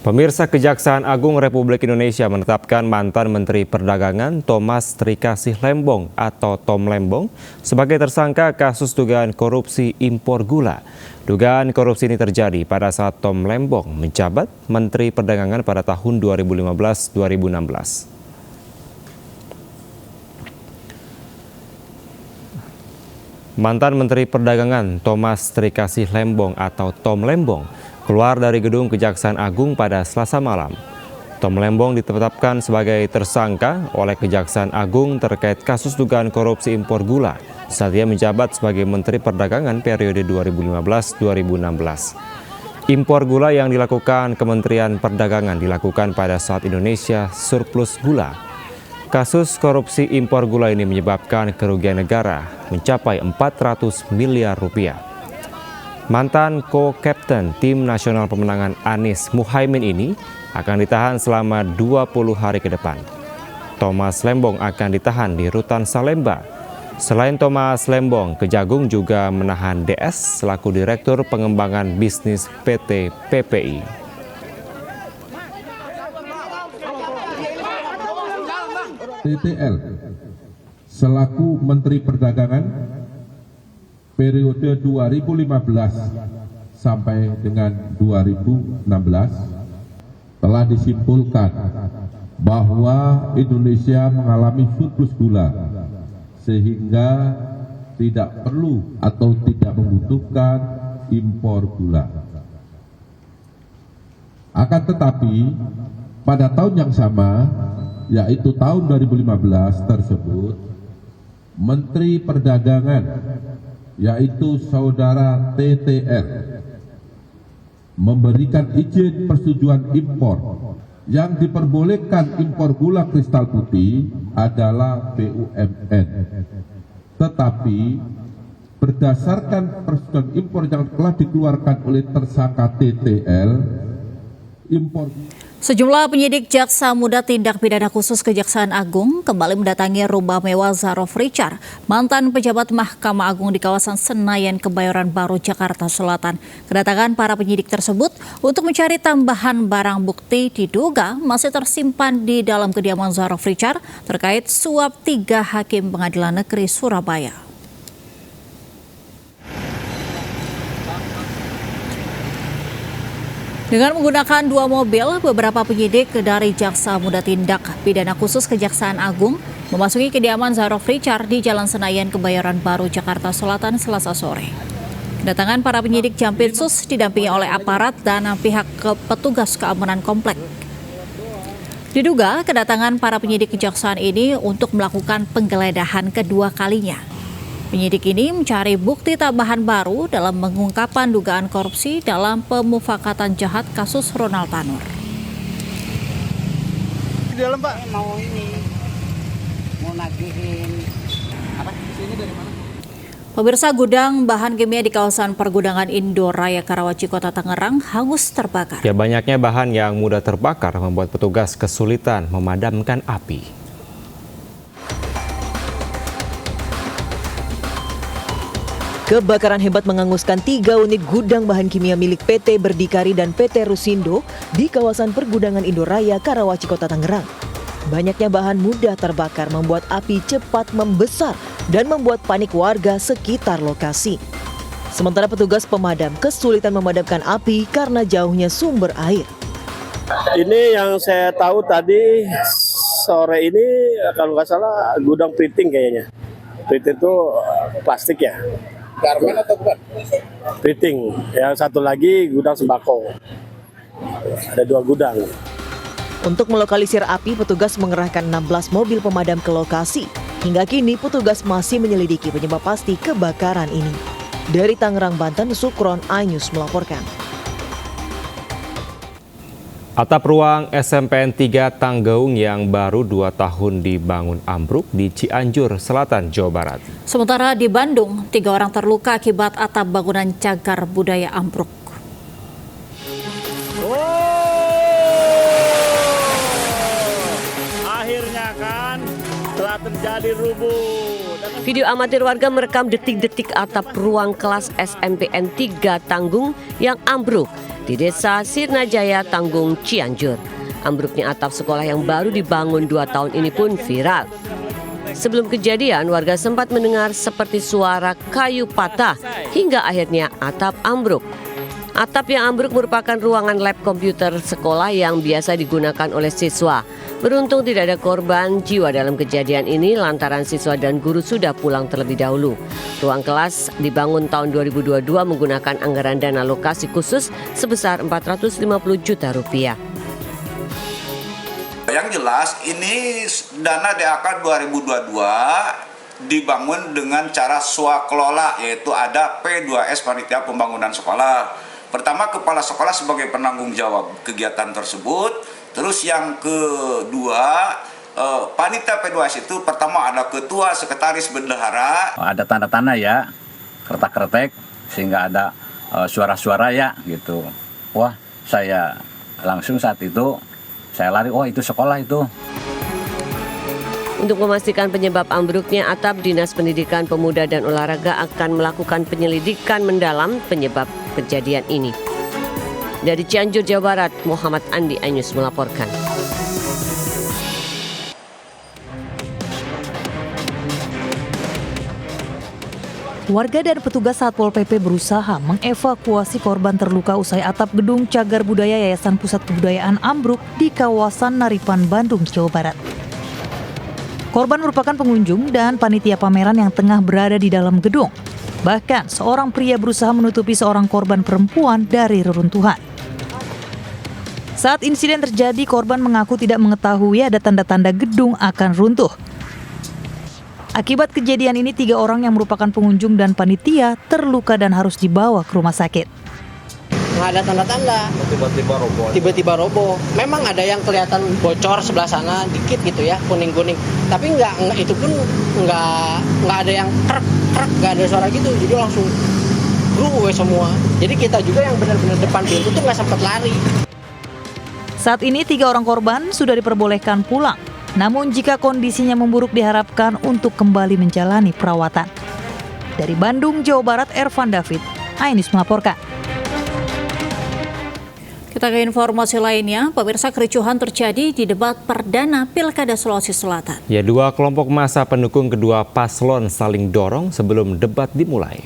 Pemirsa, Kejaksaan Agung Republik Indonesia menetapkan mantan Menteri Perdagangan Thomas Trikasih Lembong atau Tom Lembong sebagai tersangka kasus dugaan korupsi impor gula. Dugaan korupsi ini terjadi pada saat Tom Lembong menjabat Menteri Perdagangan pada tahun 2015-2016. Mantan Menteri Perdagangan Thomas Trikasih Lembong atau Tom Lembong keluar dari gedung Kejaksaan Agung pada Selasa malam. Tom Lembong ditetapkan sebagai tersangka oleh Kejaksaan Agung terkait kasus dugaan korupsi impor gula saat ia menjabat sebagai Menteri Perdagangan periode 2015-2016. Impor gula yang dilakukan Kementerian Perdagangan dilakukan pada saat Indonesia surplus gula. Kasus korupsi impor gula ini menyebabkan kerugian negara mencapai 400 miliar rupiah. Mantan co-captain tim nasional pemenangan Anies Muhaimin ini akan ditahan selama 20 hari ke depan. Thomas Lembong akan ditahan di Rutan Salemba. Selain Thomas Lembong, Kejagung juga menahan DS selaku Direktur Pengembangan Bisnis PT PPI. TTL selaku Menteri Perdagangan periode 2015 sampai dengan 2016 telah disimpulkan bahwa Indonesia mengalami surplus gula sehingga tidak perlu atau tidak membutuhkan impor gula. Akan tetapi pada tahun yang sama, yaitu tahun 2015 tersebut, Menteri Perdagangan yaitu saudara TTR memberikan izin persetujuan impor. Yang diperbolehkan impor gula kristal putih adalah BUMN. Tetapi berdasarkan persetujuan impor yang telah dikeluarkan oleh tersangka TTL, impor Sejumlah penyidik Jaksa Muda Tindak Pidana Khusus Kejaksaan Agung kembali mendatangi rumah mewah Zarof Richard, mantan pejabat Mahkamah Agung di kawasan Senayan, Kebayoran Baru, Jakarta Selatan. Kedatangan para penyidik tersebut untuk mencari tambahan barang bukti diduga masih tersimpan di dalam kediaman Zarof Richard terkait suap 3 hakim Pengadilan Negeri Surabaya. Dengan menggunakan 2 mobil, beberapa penyidik dari Jaksa Muda Tindak Pidana Khusus Kejaksaan Agung memasuki kediaman Zarof Richard di Jalan Senayan, Kebayoran Baru, Jakarta Selatan, Selasa sore. Kedatangan para penyidik Jampitsus didampingi oleh aparat dan pihak petugas keamanan komplek. Diduga kedatangan para penyidik kejaksaan ini untuk melakukan penggeledahan kedua kalinya. Penyidik ini mencari bukti tambahan baru dalam pengungkapan dugaan korupsi dalam pemufakatan jahat kasus Ronald Tanur. Di dalam, Pak, mau nagihin apa? Sini dari mana? Pemirsa, gudang bahan kimia di kawasan Pergudangan Indoraya Karawaci, Kota Tangerang hangus terbakar. Ya, banyaknya bahan yang mudah terbakar membuat petugas kesulitan memadamkan api. Kebakaran hebat menghanguskan 3 unit gudang bahan kimia milik PT Berdikari dan PT Rusindo di kawasan Pergudangan Indoraya, Karawaci, Kota Tangerang. Banyaknya bahan mudah terbakar membuat api cepat membesar dan membuat panik warga sekitar lokasi. Sementara petugas pemadam kesulitan memadamkan api karena jauhnya sumber air. Ini yang saya tahu tadi sore ini kalau nggak salah gudang printing kayaknya. Printing itu plastik ya. Garmen atau bukan? Printing. Yang satu lagi gudang sembako. Ada 2 gudang. Untuk melokalisir api, petugas mengerahkan 16 mobil pemadam ke lokasi. Hingga kini petugas masih menyelidiki penyebab pasti kebakaran ini. Dari Tangerang, Banten, Sukron iNews melaporkan. Atap ruang SMPN 3 Tanggeung yang baru 2 tahun dibangun ambruk di Cianjur Selatan, Jawa Barat. Sementara di Bandung, 3 orang terluka akibat atap bangunan cagar budaya ambruk. Akhirnya kan telah terjadi rubuh. Video amatir warga merekam detik-detik atap ruang kelas SMPN 3 Tanggung yang ambruk. di Desa Sirnajaya, Tanggung, Cianjur. Ambruknya atap sekolah yang baru dibangun 2 tahun ini pun viral. Sebelum kejadian, warga sempat mendengar seperti suara kayu patah hingga akhirnya atap ambruk. Atap yang ambruk merupakan ruangan lab komputer sekolah yang biasa digunakan oleh siswa. Beruntung tidak ada korban jiwa dalam kejadian ini lantaran siswa dan guru sudah pulang terlebih dahulu. Ruang kelas dibangun tahun 2022 menggunakan anggaran dana lokasi khusus sebesar 450 juta rupiah. Yang jelas ini dana DAK 2022 dibangun dengan cara swakelola, yaitu ada P2S Panitia Pembangunan Sekolah. Pertama, kepala sekolah sebagai penanggung jawab kegiatan tersebut. Terus yang kedua, panitia P2S itu pertama ada ketua, sekretaris, bendahara. Ada tanda-tanda ya, kertak-kertek sehingga ada suara-suara ya gitu. Wah, saya langsung saat itu saya lari, oh itu sekolah itu. Untuk memastikan penyebab ambruknya atap, Dinas Pendidikan Pemuda dan Olahraga akan melakukan penyelidikan mendalam penyebab kejadian ini. Dari Cianjur, Jawa Barat, Muhammad Andi Ainus melaporkan. Warga dan petugas Satpol PP berusaha mengevakuasi korban terluka usai atap gedung Cagar Budaya Yayasan Pusat Kebudayaan ambruk di kawasan Naripan, Bandung, Jawa Barat. Korban merupakan pengunjung dan panitia pameran yang tengah berada di dalam gedung. Bahkan seorang pria berusaha menutupi seorang korban perempuan dari reruntuhan. Saat insiden terjadi, korban mengaku tidak mengetahui ada tanda-tanda gedung akan runtuh. Akibat kejadian ini, 3 orang yang merupakan pengunjung dan panitia terluka dan harus dibawa ke rumah sakit. Nggak ada tanda-tanda. Tiba-tiba roboh. Memang ada yang kelihatan bocor sebelah sana dikit gitu ya, kuning-kuning. Tapi nggak itu pun nggak ada yang krek, nggak ada suara gitu. Jadi langsung ruwet semua. Jadi kita juga yang benar-benar depan pintu tuh nggak sempat lari. Saat ini 3 orang korban sudah diperbolehkan pulang. Namun jika kondisinya memburuk diharapkan untuk kembali menjalani perawatan. Dari Bandung, Jawa Barat, Ervan David, Ainus melaporkan. Kita ke informasi lainnya, pemirsa, kericuhan terjadi di debat perdana Pilkada Sulawesi Selatan. Ya, 2 kelompok massa pendukung kedua paslon saling dorong sebelum debat dimulai.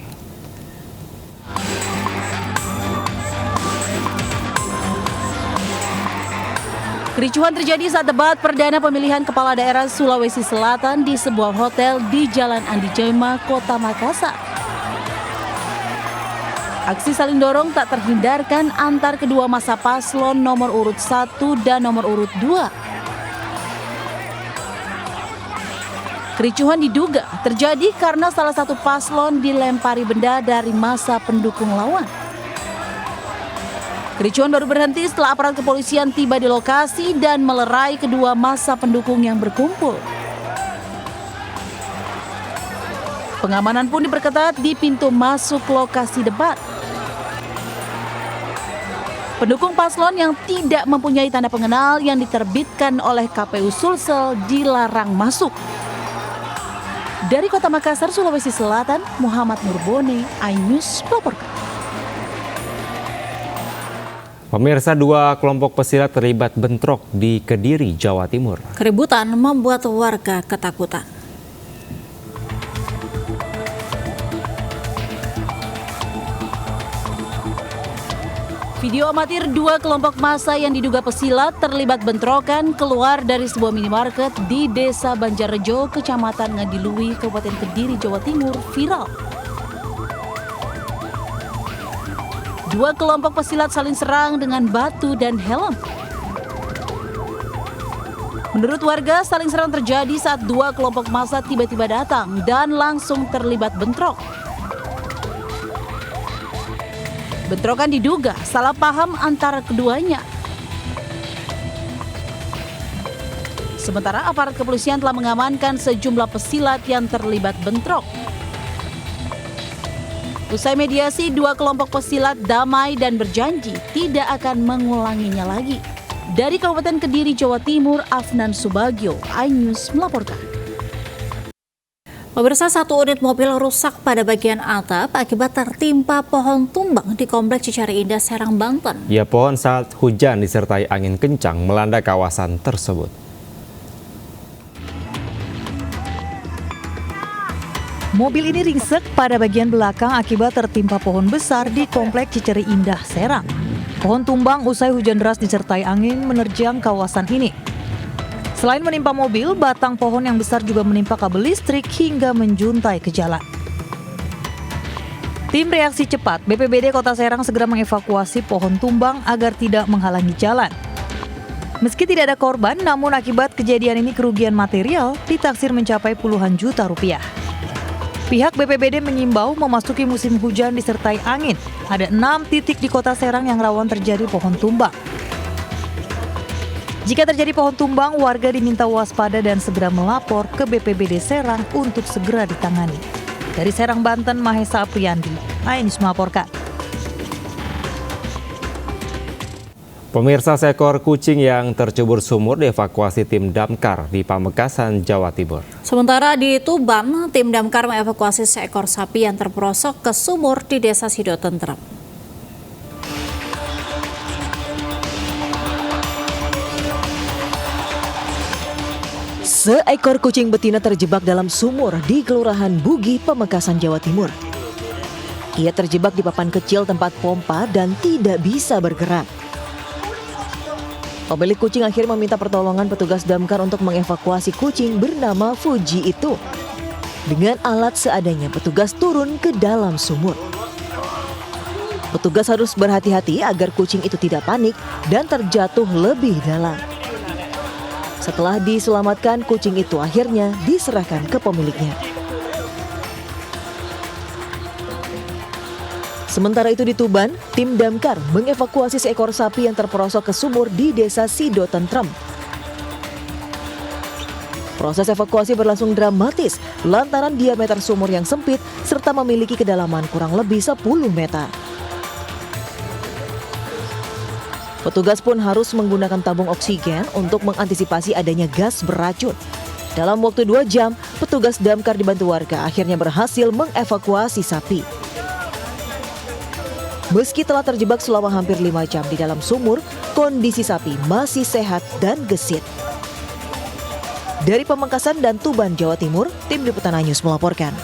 Kericuhan terjadi saat debat perdana pemilihan kepala daerah Sulawesi Selatan di sebuah hotel di Jalan Andi Jaima, Kota Makassar. Aksi saling dorong tak terhindarkan antar kedua massa paslon nomor urut 1 dan nomor urut 2. Kericuhan diduga terjadi karena salah satu paslon dilempari benda dari massa pendukung lawan. Kericuhan baru berhenti setelah aparat kepolisian tiba di lokasi dan melerai kedua massa pendukung yang berkumpul. Pengamanan pun diperketat di pintu masuk lokasi debat. Pendukung paslon yang tidak mempunyai tanda pengenal yang diterbitkan oleh KPU Sulsel dilarang masuk. Dari Kota Makassar, Sulawesi Selatan, Muhammad Nurbone, Ainus melaporkan. Pemirsa, 2 kelompok pesilat terlibat bentrok di Kediri, Jawa Timur. Keributan membuat warga ketakutan. Video amatir 2 kelompok massa yang diduga pesilat terlibat bentrokan keluar dari sebuah minimarket di Desa Banjarrejo, Kecamatan Ngadiluwi, Kabupaten Kediri, Jawa Timur viral. 2 kelompok pesilat saling serang dengan batu dan helm. Menurut warga, saling serang terjadi saat 2 kelompok massa tiba-tiba datang dan langsung terlibat bentrok. Bentrokan diduga salah paham antara keduanya. Sementara aparat kepolisian telah mengamankan sejumlah pesilat yang terlibat bentrok. Usai mediasi, 2 kelompok pesilat damai dan berjanji tidak akan mengulanginya lagi. Dari Kabupaten Kediri, Jawa Timur, Afnan Subagio, iNews melaporkan. Pemirsa, satu unit mobil rusak pada bagian atap akibat tertimpa pohon tumbang di Komplek Cicari Indah, Serang, Banten. Ya, pohon saat hujan disertai angin kencang melanda kawasan tersebut. Mobil ini ringsek pada bagian belakang akibat tertimpa pohon besar di Komplek Cicari Indah, Serang. Pohon tumbang usai hujan deras disertai angin menerjang kawasan ini. Selain menimpa mobil, batang pohon yang besar juga menimpa kabel listrik hingga menjuntai ke jalan. Tim reaksi cepat BPBD Kota Serang segera mengevakuasi pohon tumbang agar tidak menghalangi jalan. Meski tidak ada korban, namun akibat kejadian ini kerugian material ditaksir mencapai puluhan juta rupiah. Pihak BPBD mengimbau memasuki musim hujan disertai angin. Ada 6 titik di Kota Serang yang rawan terjadi pohon tumbang. Jika terjadi pohon tumbang, warga diminta waspada dan segera melapor ke BPBD Serang untuk segera ditangani. Dari Serang, Banten, Mahesa Apriyandi, Ainus melaporkan. Pemirsa, seekor kucing yang tercebur sumur dievakuasi tim damkar di Pamekasan, Jawa Timur. Sementara di Tuban, tim damkar mengevakuasi seekor sapi yang terperosok ke sumur di Desa Sido Tentrem. Seekor kucing betina terjebak dalam sumur di Kelurahan Bugi, Pamekasan, Jawa Timur. Ia terjebak di papan kecil tempat pompa dan tidak bisa bergerak. Pemilik kucing akhirnya meminta pertolongan petugas damkar untuk mengevakuasi kucing bernama Fuji itu. Dengan alat seadanya, petugas turun ke dalam sumur. Petugas harus berhati-hati agar kucing itu tidak panik dan terjatuh lebih dalam. Setelah diselamatkan, kucing itu akhirnya diserahkan ke pemiliknya. Sementara itu di Tuban, tim damkar mengevakuasi seekor sapi yang terperosok ke sumur di Desa Sido Tentrem. Proses evakuasi berlangsung dramatis lantaran diameter sumur yang sempit serta memiliki kedalaman kurang lebih 10 meter. Petugas pun harus menggunakan tabung oksigen untuk mengantisipasi adanya gas beracun. Dalam waktu 2 jam, petugas damkar dibantu warga akhirnya berhasil mengevakuasi sapi. Meski telah terjebak selama hampir 5 jam di dalam sumur, kondisi sapi masih sehat dan gesit. Dari Pamekasan dan Tuban, Jawa Timur, tim Liputan News melaporkan.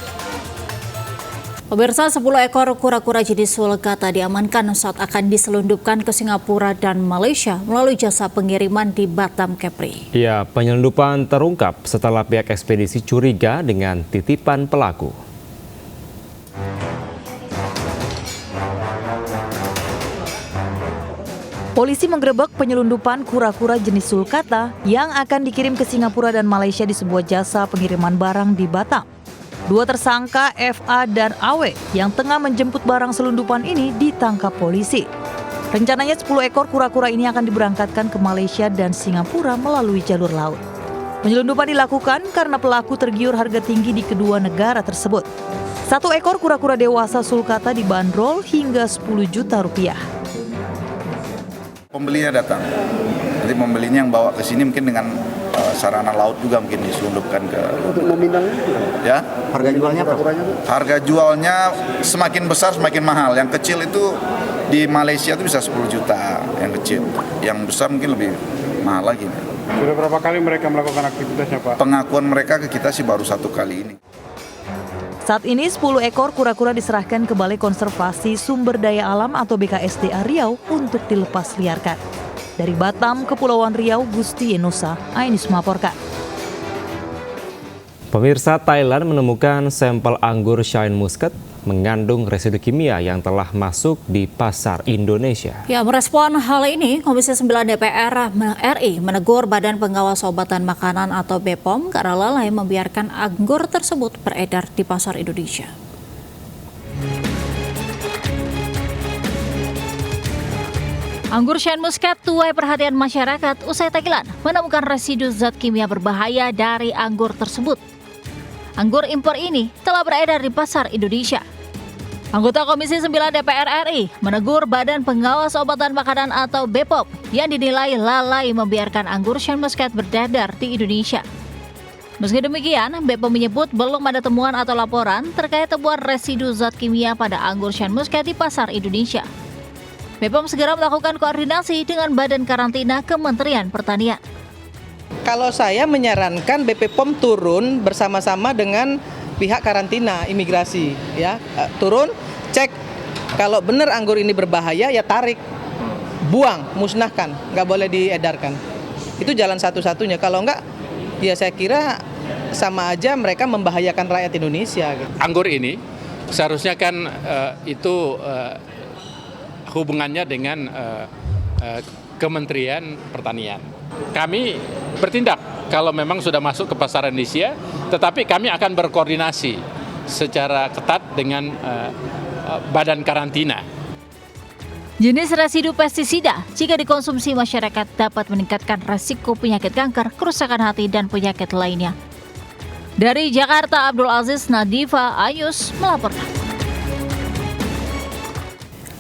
Pemirsa, 10 ekor kura-kura jenis sulcata diamankan saat akan diselundupkan ke Singapura dan Malaysia melalui jasa pengiriman di Batam, Kepri. Ya, penyelundupan terungkap setelah pihak ekspedisi curiga dengan titipan pelaku. Polisi menggerebek penyelundupan kura-kura jenis sulcata yang akan dikirim ke Singapura dan Malaysia di sebuah jasa pengiriman barang di Batam. 2 tersangka FA dan AW yang tengah menjemput barang selundupan ini ditangkap polisi. Rencananya 10 ekor kura-kura ini akan diberangkatkan ke Malaysia dan Singapura melalui jalur laut. Penyelundupan dilakukan karena pelaku tergiur harga tinggi di kedua negara tersebut. 1 ekor kura-kura dewasa sulcata dibanderol hingga 10 juta rupiah. Pembelinya datang, nanti pembelinya yang bawa ke sini mungkin dengan sarana laut juga mungkin diselundupkan ke. Untuk nominalnya? Ya. Harga jualnya berapa? Harga jualnya semakin besar semakin mahal. Yang kecil itu di Malaysia itu bisa 10 juta yang kecil. Yang besar mungkin lebih mahal lagi. Sudah berapa kali mereka melakukan aktivitasnya, Pak? Pengakuan mereka ke kita sih baru 1 kali ini. Saat ini 10 ekor kura-kura diserahkan ke Balai Konservasi Sumber Daya Alam atau BKSDA Riau untuk dilepas liarkan. Dari Batam, Kepulauan Riau, Gusti Enosa, Ainus melaporkan. Pemirsa, Thailand menemukan sampel anggur Shine Muscat mengandung residu kimia yang telah masuk di pasar Indonesia. Ya, merespon hal ini, Komisi 9 DPR RI menegur Badan Pengawas Obat dan Makanan atau BPOM karena lalai membiarkan anggur tersebut beredar di pasar Indonesia. Anggur Shine Muscat tuai perhatian masyarakat usai Thailand menemukan residu zat kimia berbahaya dari anggur tersebut. Anggur impor ini telah beredar di pasar Indonesia. Anggota Komisi 9 DPR RI menegur Badan Pengawas Obat dan Makanan atau BPOM yang dinilai lalai membiarkan anggur Shine Muscat beredar di Indonesia. Meski demikian, BPOM menyebut belum ada temuan atau laporan terkait temuan residu zat kimia pada anggur Shan Muscat di pasar Indonesia. BPOM segera melakukan koordinasi dengan Badan Karantina Kementerian Pertanian. Kalau saya menyarankan BPOM turun bersama-sama dengan pihak karantina imigrasi, ya turun, cek kalau benar anggur ini berbahaya ya tarik, buang, musnahkan, nggak boleh diedarkan. Itu jalan satu-satunya. Kalau enggak, ya saya kira sama aja mereka membahayakan rakyat Indonesia. Gitu. Anggur ini seharusnya kan itu hubungannya dengan Kementerian Pertanian. Kami bertindak kalau memang sudah masuk ke pasar Indonesia, tetapi kami akan berkoordinasi secara ketat dengan badan karantina. Jenis residu pestisida jika dikonsumsi masyarakat dapat meningkatkan resiko penyakit kanker, kerusakan hati, dan penyakit lainnya. Dari Jakarta, Abdul Aziz Nadifa Ayus melaporkan.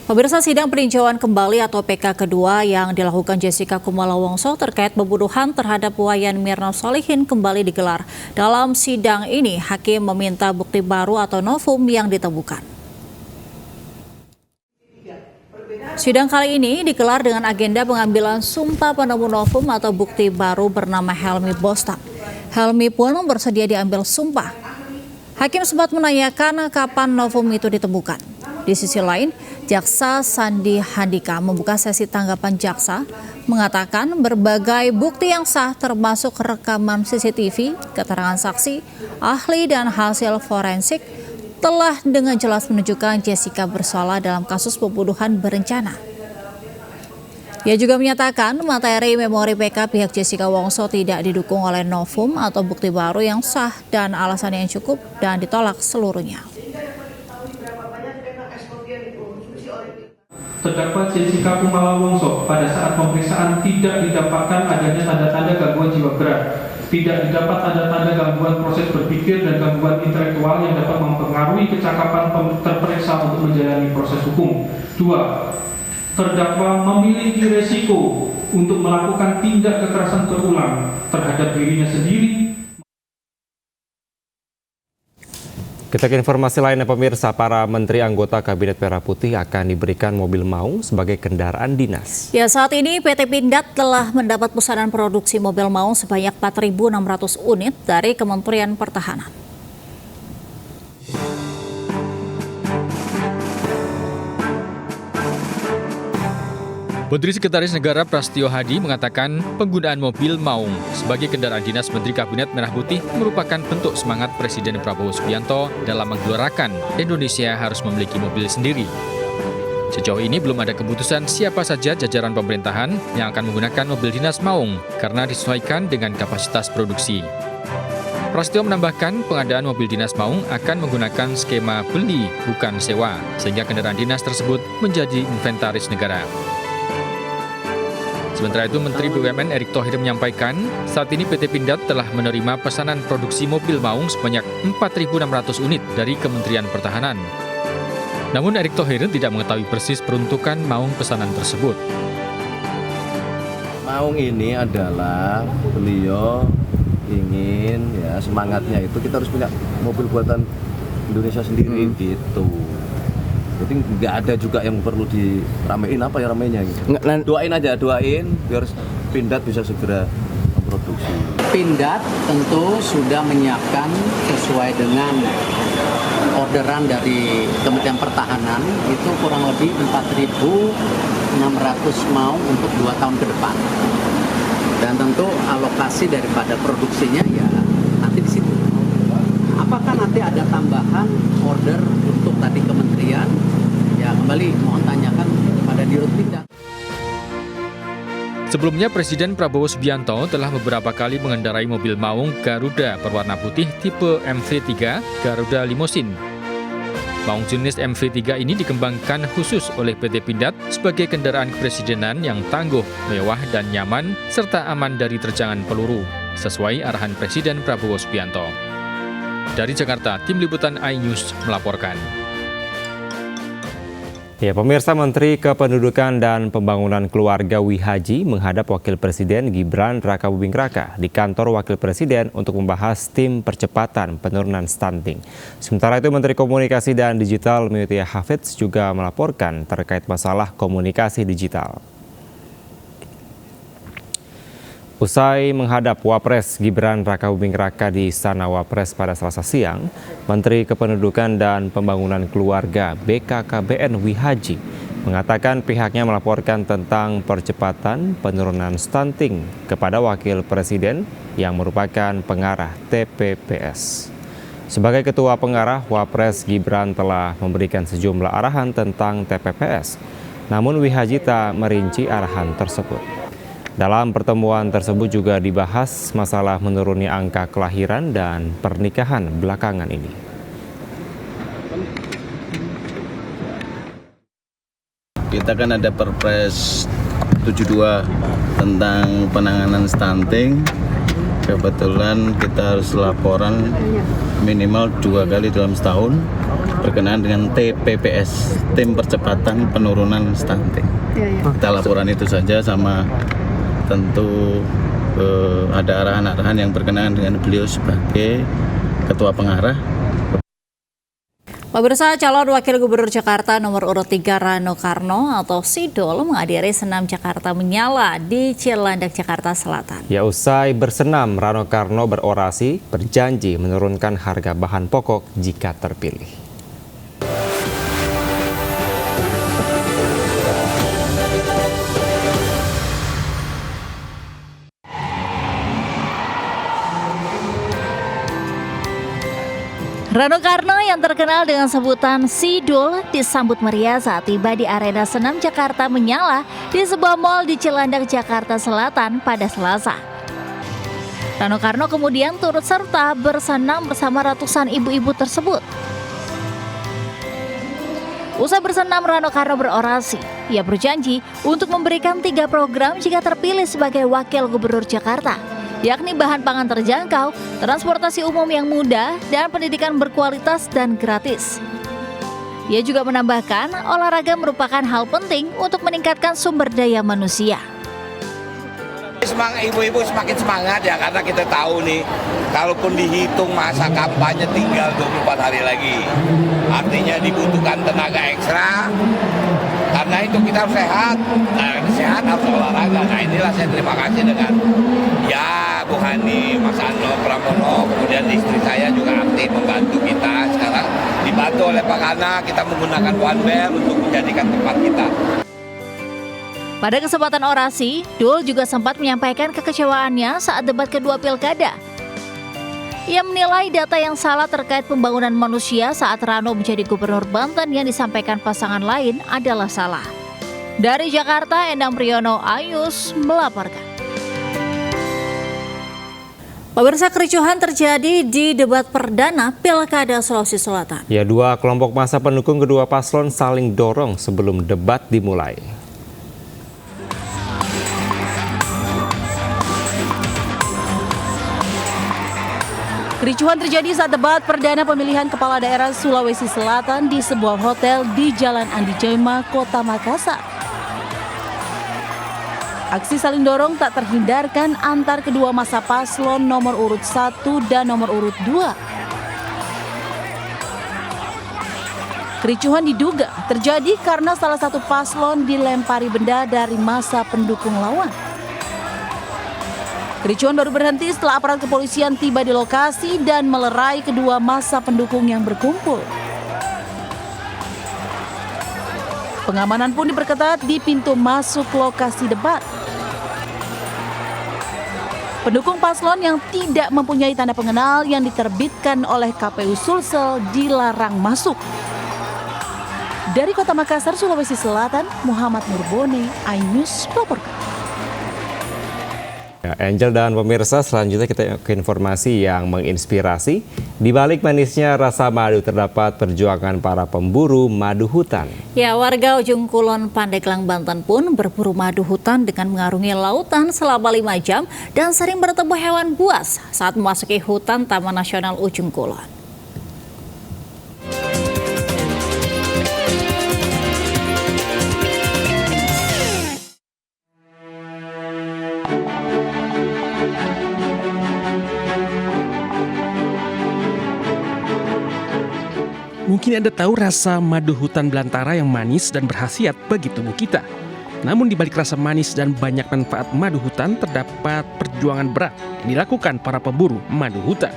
Pemirsa, sidang peninjauan kembali atau PK kedua yang dilakukan Jessica Kumala Wongso terkait pembunuhan terhadap Wayan Mirna Solihin kembali digelar. Dalam sidang ini, hakim meminta bukti baru atau novum yang ditemukan. Sidang kali ini digelar dengan agenda pengambilan sumpah penemu novum atau bukti baru bernama Helmi Bostam. Helmi pun bersedia diambil sumpah. Hakim sempat menanyakan kapan novum itu ditemukan. Di sisi lain, Jaksa Sandi Handika membuka sesi tanggapan jaksa, mengatakan berbagai bukti yang sah termasuk rekaman CCTV, keterangan saksi, ahli dan hasil forensik telah dengan jelas menunjukkan Jessica bersalah dalam kasus pembunuhan berencana. Ia juga menyatakan materi memori PK pihak Jessica Wongso tidak didukung oleh novum atau bukti baru yang sah dan alasan yang cukup dan ditolak seluruhnya. Terdakwa Jessica Kumala Wongso pada saat pemeriksaan tidak didapatkan adanya tanda-tanda gangguan jiwa berat, tidak didapat tanda-tanda gangguan proses berpikir dan gangguan intelektual yang dapat mempengaruhi kecakapan terperiksa untuk menjalani proses hukum. 2. Terdakwa memiliki resiko untuk melakukan tindak kekerasan berulang terhadap dirinya sendiri. Kita ke informasi lainnya, pemirsa. Para menteri anggota Kabinet Merah Putih akan diberikan mobil maung sebagai kendaraan dinas. Ya, saat ini PT Pindad telah mendapat pesanan produksi mobil maung sebanyak 4.600 unit dari Kementerian Pertahanan. Menteri Sekretaris Negara Prastio Hadi mengatakan penggunaan mobil maung sebagai kendaraan dinas Menteri Kabinet Merah Putih merupakan bentuk semangat Presiden Prabowo Subianto dalam menggelorakan Indonesia harus memiliki mobil sendiri. Sejauh ini belum ada keputusan siapa saja jajaran pemerintahan yang akan menggunakan mobil dinas maung karena disesuaikan dengan kapasitas produksi. Prastio menambahkan pengadaan mobil dinas maung akan menggunakan skema beli bukan sewa, sehingga kendaraan dinas tersebut menjadi inventaris negara. Sementara itu, Menteri BUMN Erick Thohir menyampaikan, saat ini PT Pindad telah menerima pesanan produksi mobil maung sebanyak 4.600 unit dari Kementerian Pertahanan. Namun Erick Thohir tidak mengetahui persis peruntukan maung pesanan tersebut. Maung ini adalah beliau ingin, ya semangatnya itu kita harus punya mobil buatan Indonesia sendiri gitu. Jadi nggak ada juga yang perlu diramein apa ya ramenya gitu. Doain aja, doain biar Pindad bisa segera memproduksi. Pindad tentu sudah menyiapkan sesuai dengan orderan dari Kementerian Pertahanan itu kurang lebih 4.600 maung untuk 2 tahun ke depan. Dan tentu alokasi daripada produksinya ya nanti di situ. Apakah nanti ada tambahan order untuk tadi kementerian? Ya kembali mohon tanyakan kepada Dirut Pindad. Sebelumnya Presiden Prabowo Subianto telah beberapa kali mengendarai mobil maung Garuda berwarna putih tipe MV3 Garuda Limousine. Maung jenis MV3 ini dikembangkan khusus oleh PT Pindad sebagai kendaraan kepresidenan yang tangguh, mewah, dan nyaman, serta aman dari terjangan peluru, sesuai arahan Presiden Prabowo Subianto. Dari Jakarta, Tim Liputan iNews melaporkan. Ya, pemirsa, Menteri Kependudukan dan Pembangunan Keluarga Wihaji menghadap Wakil Presiden Gibran Rakabuming Raka di kantor Wakil Presiden untuk membahas tim percepatan penurunan stunting. Sementara itu, Menteri Komunikasi dan Digital Mutia Hafidz juga melaporkan terkait masalah komunikasi digital. Usai menghadap Wapres Gibran Rakabuming Raka di Istana Wapres pada Selasa siang, Menteri Kependudukan dan Pembangunan Keluarga BKKBN Wihaji mengatakan pihaknya melaporkan tentang percepatan penurunan stunting kepada Wakil Presiden yang merupakan pengarah TPPS. Sebagai Ketua Pengarah, Wapres Gibran telah memberikan sejumlah arahan tentang TPPS, namun Wihaji tak merinci arahan tersebut. Dalam pertemuan tersebut juga dibahas masalah menurunnya angka kelahiran dan pernikahan belakangan ini. Kita kan ada Perpres 72 tentang penanganan stunting. Kebetulan kita harus laporan minimal 2 kali dalam setahun berkenaan dengan TPPS, Tim Percepatan Penurunan Stunting. Kita laporan itu saja, sama tentu ada arahan-arahan yang berkenaan dengan beliau sebagai Ketua Pengarah. Pemirsa, calon Wakil Gubernur Jakarta nomor urut 3 Rano Karno atau Sidol menghadiri senam Jakarta Menyala di Cilandak, Jakarta Selatan. Ya, usai bersenam, Rano Karno berorasi berjanji menurunkan harga bahan pokok jika terpilih. Rano Karno yang terkenal dengan sebutan Sidol disambut meriah saat tiba di arena senam Jakarta Menyala di sebuah mal di Cilandak, Jakarta Selatan pada Selasa. Rano Karno kemudian turut serta bersenam bersama ratusan ibu-ibu tersebut. Usai bersenam, Rano Karno berorasi. Ia berjanji untuk memberikan 3 program jika terpilih sebagai Wakil Gubernur Jakarta, yakni bahan pangan terjangkau, transportasi umum yang mudah, dan pendidikan berkualitas dan gratis. Ia juga menambahkan, olahraga merupakan hal penting untuk meningkatkan sumber daya manusia. Ibu-ibu semakin semangat ya, karena kita tahu nih, kalaupun dihitung masa kampanye tinggal 24 hari lagi. Artinya dibutuhkan tenaga ekstra, karena itu kita harus sehat. Nah, sehat harus olahraga. Nah, inilah saya terima kasih dengan Bu Hani, Mas Ano Pramono, kemudian istri saya juga aktif membantu kita. Sekarang dibantu oleh Pak Kana, kita menggunakan One Belt untuk menjadikan tempat kita. Pada kesempatan orasi, Dul juga sempat menyampaikan kekecewaannya saat debat kedua Pilkada. Ia menilai data yang salah terkait pembangunan manusia saat Rano menjadi Gubernur Banten yang disampaikan pasangan lain adalah salah. Dari Jakarta, Endang Priyono, Ayus melaporkan. Pemirsa, kericuhan terjadi di debat perdana Pilkada Sulawesi Selatan. Ya, 2 kelompok massa pendukung kedua paslon saling dorong sebelum debat dimulai. Kericuhan terjadi saat debat perdana pemilihan kepala daerah Sulawesi Selatan di sebuah hotel di Jalan Andi Joima, Kota Makassar. Aksi saling dorong tak terhindarkan antar kedua massa paslon nomor urut 1 dan nomor urut 2. Kericuhan diduga terjadi karena salah satu paslon dilempari benda dari massa pendukung lawan. Kericuhan baru berhenti setelah aparat kepolisian tiba di lokasi dan melerai kedua massa pendukung yang berkumpul. Pengamanan pun diperketat di pintu masuk lokasi debat. Pendukung paslon yang tidak mempunyai tanda pengenal yang diterbitkan oleh KPU Sulsel dilarang masuk. Dari Kota Makassar, Sulawesi Selatan, Muhammad Nurbone, iNews melaporkan. Ya, Angel dan pemirsa, selanjutnya kita ke informasi yang menginspirasi. Di balik manisnya rasa madu terdapat perjuangan para pemburu madu hutan. Ya, warga Ujung Kulon, Pandeglang, Banten pun berburu madu hutan dengan mengarungi lautan selama 5 jam dan sering bertemu hewan buas saat memasuki hutan Taman Nasional Ujung Kulon. Mungkin Anda tahu rasa madu hutan belantara yang manis dan berkhasiat bagi tubuh kita. Namun di balik rasa manis dan banyak manfaat madu hutan terdapat perjuangan berat yang dilakukan para pemburu madu hutan.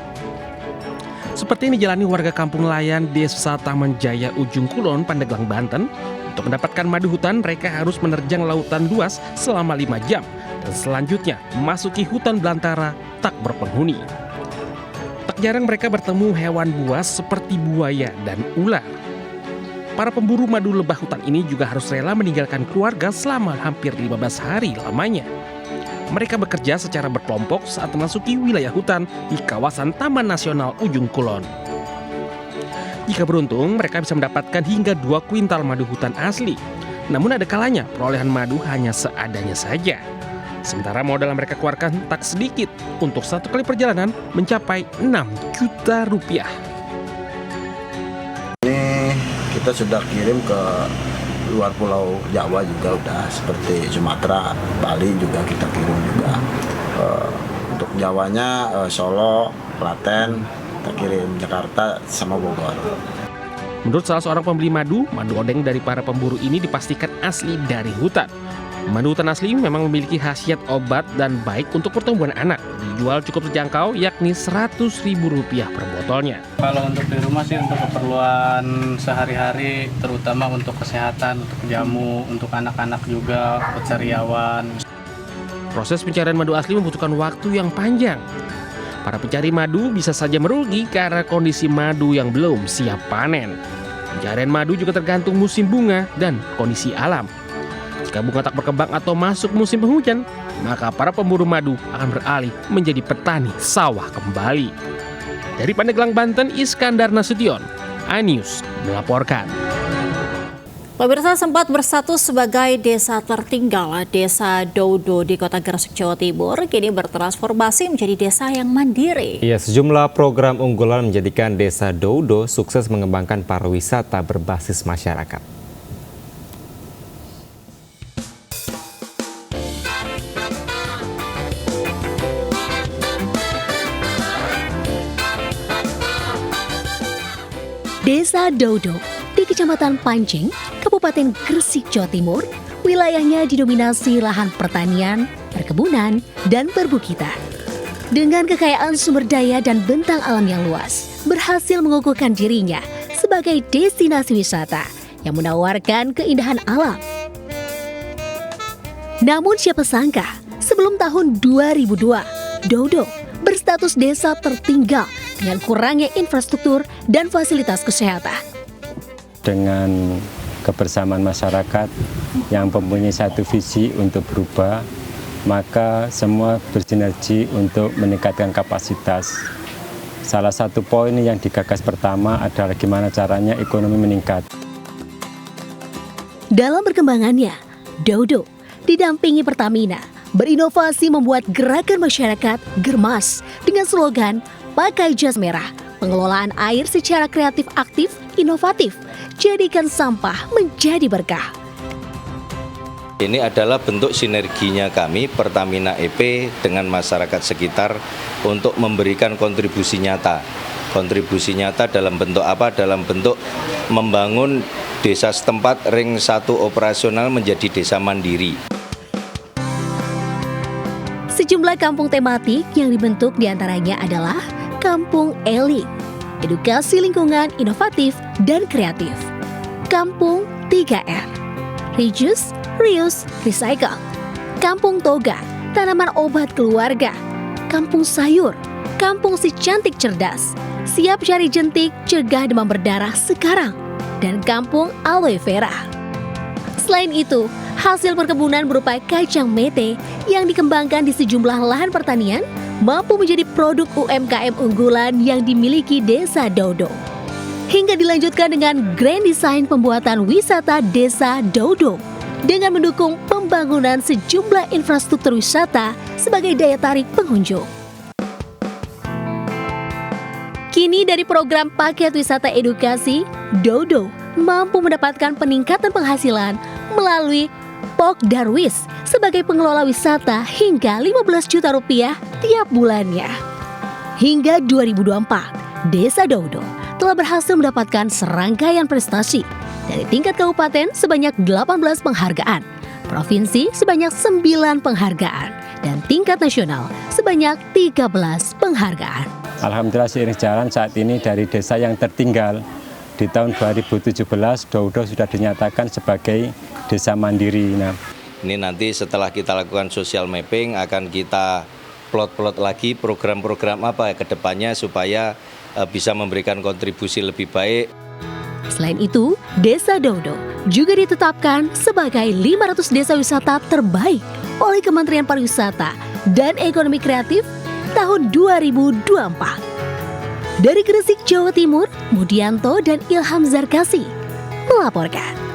Seperti yang dijalani warga Kampung Layan, Desa Taman Jaya, Ujung Kulon, Pandeglang, Banten. Untuk mendapatkan madu hutan, mereka harus menerjang lautan luas selama 5 jam. Dan selanjutnya memasuki hutan belantara tak berpenghuni. Tak jarang mereka bertemu hewan buas seperti buaya dan ular. Para pemburu madu lebah hutan ini juga harus rela meninggalkan keluarga selama hampir 15 hari lamanya. Mereka bekerja secara berkelompok saat memasuki wilayah hutan di kawasan Taman Nasional Ujung Kulon. Jika beruntung, mereka bisa mendapatkan hingga 2 kuintal madu hutan asli. Namun ada kalanya perolehan madu hanya seadanya saja. Sementara modal yang mereka keluarkan tak sedikit untuk 1 kali perjalanan mencapai 6 juta rupiah. Ini kita sudah kirim ke luar pulau Jawa juga udah, seperti Sumatera, Bali juga kita kirim juga. Untuk Jawanya Solo, Klaten, kita kirim Jakarta sama Bogor. Menurut salah seorang pembeli madu odeng dari para pemburu ini dipastikan asli dari hutan. Madu hutan asli memang memiliki khasiat obat dan baik untuk pertumbuhan anak. Dijual cukup terjangkau, yakni Rp100.000 per botolnya. Kalau untuk di rumah sih untuk keperluan sehari-hari, terutama untuk kesehatan, untuk jamu, untuk anak-anak juga, untuk sariawan. Proses pencarian madu asli membutuhkan waktu yang panjang. Para pencari madu bisa saja merugi karena kondisi madu yang belum siap panen. Pencarian madu juga tergantung musim bunga dan kondisi alam. Jika bunga tak berkembang atau masuk musim penghujan, maka para pemburu madu akan beralih menjadi petani sawah kembali. Dari Pandeglang, Banten, Iskandar Nasution, iNews melaporkan. Pemirsa, sempat berstatus sebagai desa tertinggal, Desa Doudo di Kota Gresik, Jawa Timur, kini bertransformasi menjadi desa yang mandiri. Ya, sejumlah program unggulan menjadikan Desa Doudo sukses mengembangkan pariwisata berbasis masyarakat. Desa Doudo di Kecamatan Pancing, Kabupaten Gresik, Jawa Timur, wilayahnya didominasi lahan pertanian, perkebunan, dan perbukitan. Dengan kekayaan sumber daya dan bentang alam yang luas, berhasil mengukuhkan dirinya sebagai destinasi wisata yang menawarkan keindahan alam. Namun siapa sangka, sebelum tahun 2002, Doudo berstatus desa tertinggal dengan kurangnya infrastruktur dan fasilitas kesehatan. Dengan kebersamaan masyarakat yang mempunyai satu visi untuk berubah, maka semua bersinergi untuk meningkatkan kapasitas. Salah satu poin yang digagas pertama adalah gimana caranya ekonomi meningkat. Dalam perkembangannya, Doudo didampingi Pertamina berinovasi membuat gerakan masyarakat Germas dengan slogan Pakai Jas Merah, pengelolaan air secara kreatif, aktif, inovatif, jadikan sampah menjadi berkah. Ini adalah bentuk sinerginya kami Pertamina EP dengan masyarakat sekitar untuk memberikan kontribusi nyata. Kontribusi nyata dalam bentuk apa? Dalam bentuk membangun desa setempat ring 1 operasional menjadi desa mandiri. Sejumlah kampung tematik yang dibentuk diantaranya adalah Kampung Eling, edukasi lingkungan inovatif dan kreatif. Kampung 3R, Reduce, Reuse, Recycle. Kampung Toga, tanaman obat keluarga. Kampung Sayur, Kampung Si Cantik Cerdas, siap cari jentik, cegah demam berdarah sekarang. Dan Kampung Aloe Vera. Selain itu, hasil perkebunan berupa kacang mete yang dikembangkan di sejumlah lahan pertanian mampu menjadi produk UMKM unggulan yang dimiliki Desa Doudo. Hingga dilanjutkan dengan grand design pembuatan wisata Desa Doudo dengan mendukung pembangunan sejumlah infrastruktur wisata sebagai daya tarik pengunjung. Kini dari program paket wisata edukasi, Doudo mampu mendapatkan peningkatan penghasilan melalui Pok Darwis sebagai pengelola wisata hingga 15 juta rupiah tiap bulannya. Hingga 2024, Desa Doudo telah berhasil mendapatkan serangkaian prestasi dari tingkat kabupaten sebanyak 18 penghargaan, provinsi sebanyak 9 penghargaan, dan tingkat nasional sebanyak 13 penghargaan. Alhamdulillah seiring jalan saat ini dari desa yang tertinggal di tahun 2017 Doudo sudah dinyatakan sebagai desa mandiri. Nah, ini nanti setelah kita lakukan social mapping akan kita plot-plot lagi program-program apa ke depannya supaya bisa memberikan kontribusi lebih baik. Selain itu, Desa Doudo juga ditetapkan sebagai 500 desa wisata terbaik oleh Kementerian Pariwisata dan Ekonomi Kreatif tahun 2024. Dari Gresik, Jawa Timur, Mudianto dan Ilham Zarkasi melaporkan.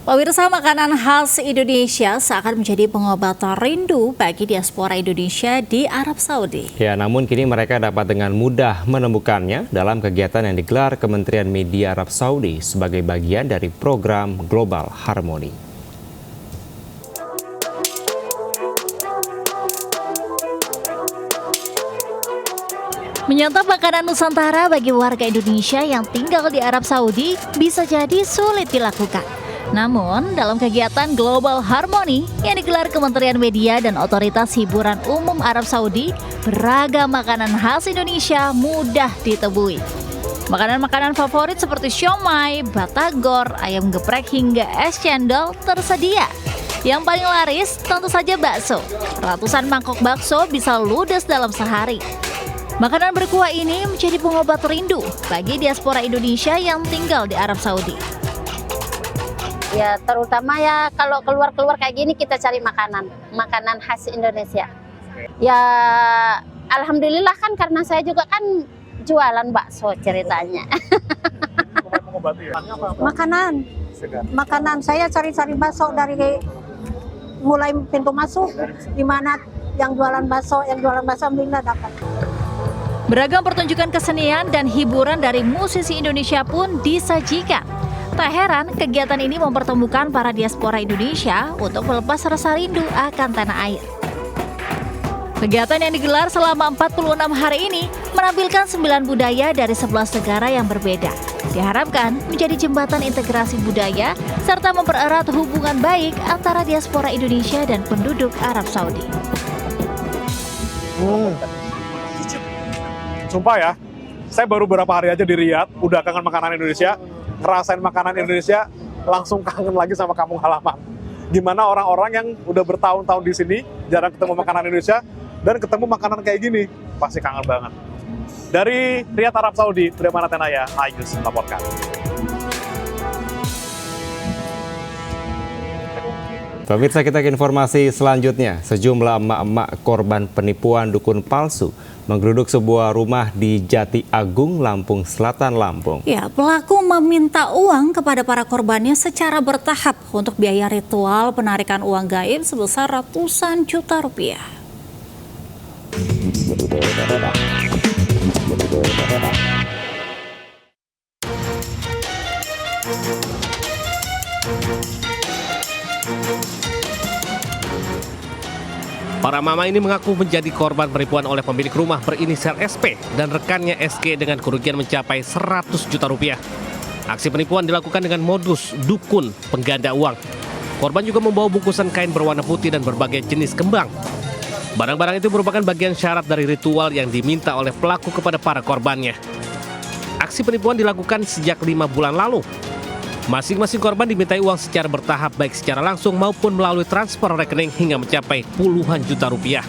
Pemirsa, makanan khas Indonesia seakan menjadi pengobat rindu bagi diaspora Indonesia di Arab Saudi. Ya, namun kini mereka dapat dengan mudah menemukannya dalam kegiatan yang digelar Kementerian Media Arab Saudi sebagai bagian dari program Global Harmony. Menyantap makanan Nusantara bagi warga Indonesia yang tinggal di Arab Saudi bisa jadi sulit dilakukan. Namun, dalam kegiatan Global Harmony yang digelar Kementerian Media dan Otoritas Hiburan Umum Arab Saudi, beragam makanan khas Indonesia mudah ditemui. Makanan-makanan favorit seperti siomay, batagor, ayam geprek hingga es cendol tersedia. Yang paling laris tentu saja bakso. Ratusan mangkok bakso bisa ludes dalam sehari. Makanan berkuah ini menjadi pengobat rindu bagi diaspora Indonesia yang tinggal di Arab Saudi. Ya, terutama ya kalau keluar-keluar kayak gini kita cari makanan khas Indonesia. Ya, alhamdulillah kan karena saya juga kan jualan bakso ceritanya. Makanan saya cari-cari bakso dari mulai pintu masuk, di mana yang jualan bakso alhamdulillah dapat. Beragam pertunjukan kesenian dan hiburan dari musisi Indonesia pun disajikan. Tak heran, kegiatan ini mempertemukan para diaspora Indonesia untuk melepas rasa rindu akan tanah air. Kegiatan yang digelar selama 46 hari ini menampilkan 9 budaya dari 11 negara yang berbeda. Diharapkan menjadi jembatan integrasi budaya serta mempererat hubungan baik antara diaspora Indonesia dan penduduk Arab Saudi. Sumpah ya, saya baru beberapa hari aja di Riyadh, udah kangen makanan Indonesia, ngerasain makanan Indonesia, langsung kangen lagi sama kampung halaman. Gimana orang-orang yang udah bertahun-tahun di sini, jarang ketemu makanan Indonesia, dan ketemu makanan kayak gini, pasti kangen banget. Dari Riyadh, Arab Saudi, Triana Tenaya, Ayus melaporkan. Pemirsa, kita ke informasi selanjutnya. Sejumlah emak-emak korban penipuan dukun palsu menggeruduk sebuah rumah di Jati Agung, Lampung Selatan, Lampung. Ya, pelaku meminta uang kepada para korbannya secara bertahap untuk biaya ritual penarikan uang gaib sebesar ratusan juta rupiah. Para mama ini mengaku menjadi korban penipuan oleh pemilik rumah berinisial SP dan rekannya SG dengan kerugian mencapai 100 juta rupiah. Aksi penipuan dilakukan dengan modus dukun pengganda uang. Korban juga membawa bungkusan kain berwarna putih dan berbagai jenis kembang. Barang-barang itu merupakan bagian syarat dari ritual yang diminta oleh pelaku kepada para korbannya. Aksi penipuan dilakukan sejak 5 bulan lalu. Masing-masing korban dimintai uang secara bertahap baik secara langsung maupun melalui transfer rekening hingga mencapai puluhan juta rupiah.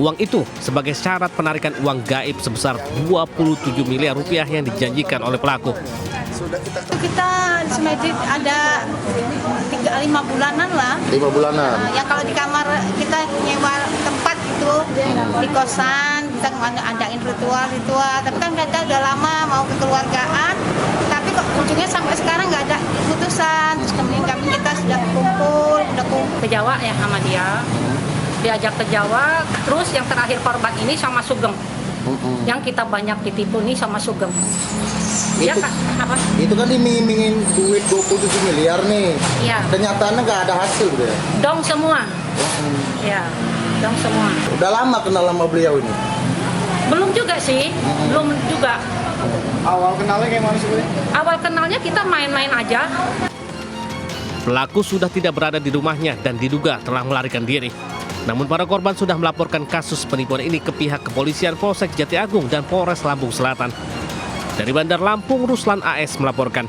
Uang itu sebagai syarat penarikan uang gaib sebesar 27 miliar rupiah yang dijanjikan oleh pelaku. Kita semedit ada 5 bulanan lah. 5 bulanan? Ya kalau di kamar kita nyewa tempat gitu, di kosan, kita adain ritual. Tapi kan kita udah lama mau kekeluargaan, tapi kok ujungnya sampai sekarang nggak ada keputusan. Terus kemudian kita sudah kumpul ke Jawa ya sama dia. Diajak ke Jawa, terus yang terakhir korban ini sama Sugeng. Yang kita banyak ditipu nih sama Sugeng. Iya kan? Apa? Itu kan dimimingin duit 27 miliar nih. Iya. Kenyataannya nggak ada hasil gitu ya? Dong semua. Ya, dong semua. Udah lama kenal sama beliau ini? Belum juga sih, belum juga. Awal kenalnya kayak mana sih? Awal kenalnya kita main-main aja. Pelaku sudah tidak berada di rumahnya dan diduga telah melarikan diri. Namun para korban sudah melaporkan kasus penipuan ini ke pihak kepolisian Polsek Jati Agung dan Polres Lampung Selatan. Dari Bandar Lampung, Ruslan AS melaporkan.